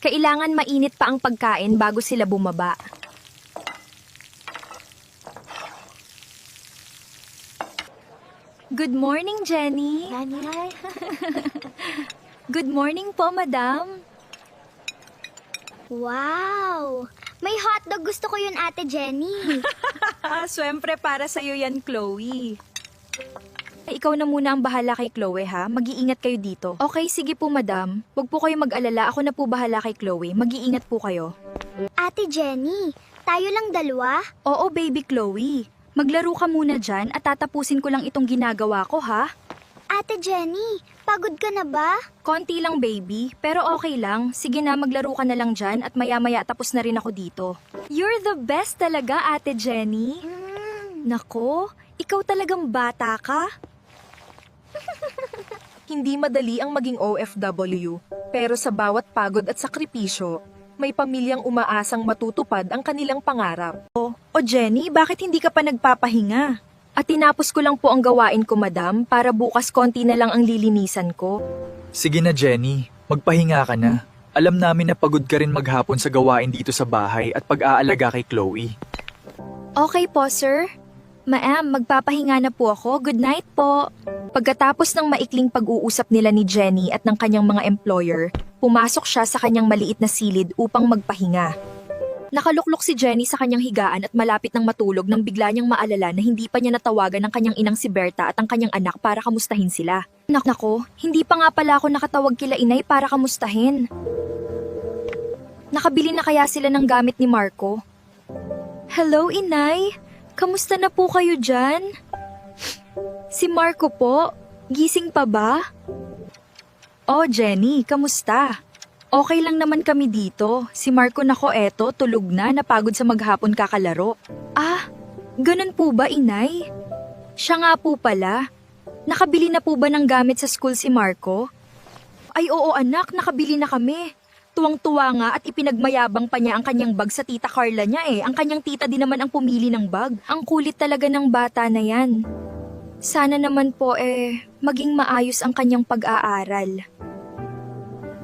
Kailangan mainit pa ang pagkain bago sila bumaba. Good morning, Jenny. Good morning po, madam. Wow! May hotdog, gusto ko yun, Ate Jenny. Siyempre para sa'yo yan, Chloe. Ikaw na muna ang bahala kay Chloe, ha? Mag-iingat kayo dito. Okay, sige po, madam. Huwag po kayo mag-alala. Ako na po bahala kay Chloe. Mag-iingat po kayo. Ate Jenny, tayo lang dalawa? Oo, baby Chloe. Maglaro ka muna dyan at tatapusin ko lang itong ginagawa ko, ha? Ate Jenny, pagod ka na ba? Konti lang, baby. Pero okay lang. Sige na, maglaro ka na lang dyan at maya-maya tapos na rin ako dito. You're the best talaga, Ate Jenny. Nako, ikaw talagang bata ka. Hindi madali ang maging OFW, pero sa bawat pagod at sakripisyo, may pamilyang umaasang matutupad ang kanilang pangarap. O Jenny, bakit hindi ka pa nagpapahinga? At tinapos ko lang po ang gawain ko, madam, para bukas konti na lang ang lilinisan ko. Sige na, Jenny. Magpahinga ka na. Alam namin na pagod ka rin maghapon sa gawain dito sa bahay at pag-aalaga kay Chloe. Okay po, sir. Ma'am, magpapahinga na po ako. Good night po. Pagkatapos ng maikling pag-uusap nila ni Jenny at ng kanyang mga employer, pumasok siya sa kanyang maliit na silid upang magpahinga. Nakaluklok si Jenny sa kanyang higaan at malapit ng matulog nang bigla niyang maalala na hindi pa niya natawagan ng kanyang inang si Berta at ang kanyang anak para kamustahin sila. Nako, hindi pa nga pala ako nakatawag kila inay para kamustahin. Nakabili na kaya sila ng gamit ni Marco? Hello, inay. Kamusta na po kayo dyan? Si Marco po, gising pa ba? Oh, Jenny, kamusta? Okay lang naman kami dito. Si Marco nako eto, tulog na, napagod sa maghapon kakalaro. Ah, ganun po ba, inay? Siya nga po pala. Nakabili na po ba ng gamit sa school si Marco? Ay oo anak, nakabili na kami. Tuwang-tuwa nga at ipinagmayabang pa niya ang kanyang bag sa tita Carla niya eh. Ang kanyang tita din naman ang pumili ng bag. Ang kulit talaga ng bata na yan. Sana naman po maging maayos ang kanyang pag-aaral.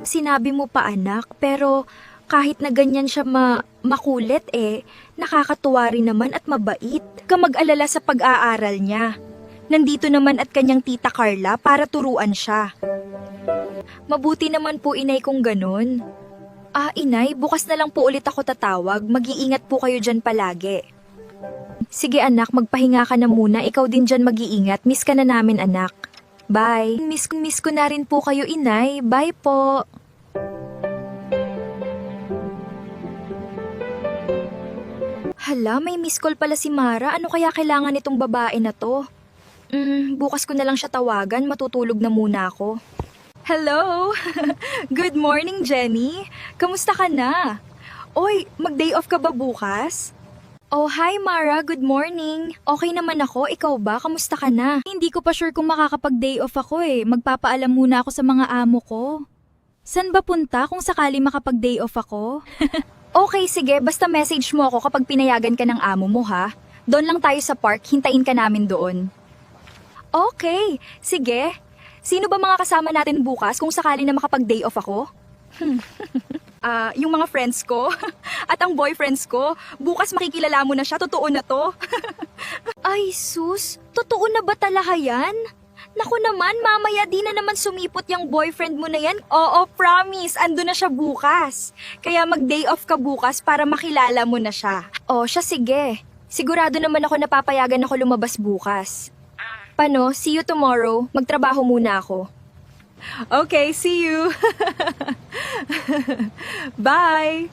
Sinabi mo pa anak, pero kahit na ganyan siya makulit nakakatuwa rin naman at mabait. Ka mag-alala sa pag-aaral niya. Nandito naman at kanyang tita Carla para turuan siya. Mabuti naman po inay kung ganun. Ah inay, bukas na lang po ulit ako tatawag. Mag-iingat po kayo dyan palagi. Sige anak, magpahinga ka na muna. Ikaw din dyan mag-iingat. Miss ka na namin anak. Bye. Miss ko na rin po kayo inay. Bye po. Hala, may miss call pala si Mara. Ano kaya kailangan nitong babae na to? Bukas ko na lang siya tawagan. Matutulog na muna ako. Hello! Good morning, Jenny. Kamusta ka na? Oy, mag-day off ka ba bukas? Oh, hi Mara. Good morning. Okay naman ako. Ikaw ba? Kamusta ka na? Hindi ko pa sure kung makakapag-day off ako Magpapaalam muna ako sa mga amo ko. San ba punta kung sakali makapag-day off ako? Okay, sige. Basta message mo ako kapag pinayagan ka ng amo mo, ha? Doon lang tayo sa park. Hintayin ka namin doon. Okay, sige. Sino ba mga kasama natin bukas kung sakali na makapag-day off ako? Yung mga friends ko at ang boyfriends ko. Bukas makikilala mo na siya. Totoo na to. Ay, sus. Totoo na ba talaga yan? Naku naman, mamaya di na naman sumipot yung boyfriend mo na yan. Oo, promise. Ando na siya bukas. Kaya mag-day off ka bukas para makilala mo na siya. Oh, siya sige. Sigurado naman ako napapayagan ako lumabas bukas. Paano? See you tomorrow. Magtrabaho muna ako. Okay, see you. Bye.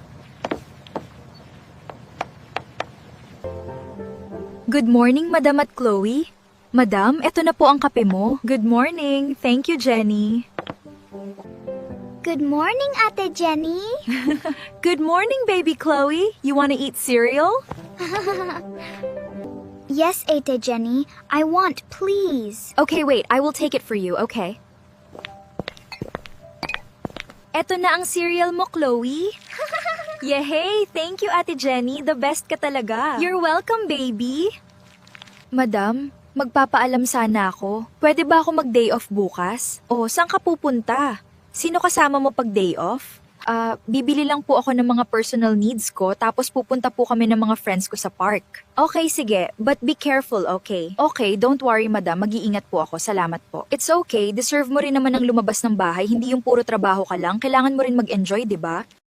Good morning, Madam at Chloe. Madam, eto na po ang kape mo. Good morning. Thank you, Jenny. Good morning, Ate Jenny. Good morning, baby Chloe. You wanna eat cereal? Yes, Ate Jenny. I want, please. Okay, wait. I will take it for you, okay? Eto na ang cereal mo, Chloe. Yehey! Thank you, Ate Jenny. The best ka talaga. You're welcome, baby. Madam, magpapaalam sana ako. Pwede ba ako mag-day off bukas? O, saan ka pupunta? Sino kasama mo pag day off? Bibili lang po ako ng mga personal needs ko, tapos pupunta po kami ng mga friends ko sa park. Okay, sige. But be careful, okay? Okay, don't worry, madam. Mag-iingat po ako. Salamat po. It's okay. Deserve mo rin naman ang lumabas ng bahay. Hindi yung puro trabaho ka lang. Kailangan mo rin mag-enjoy, di ba?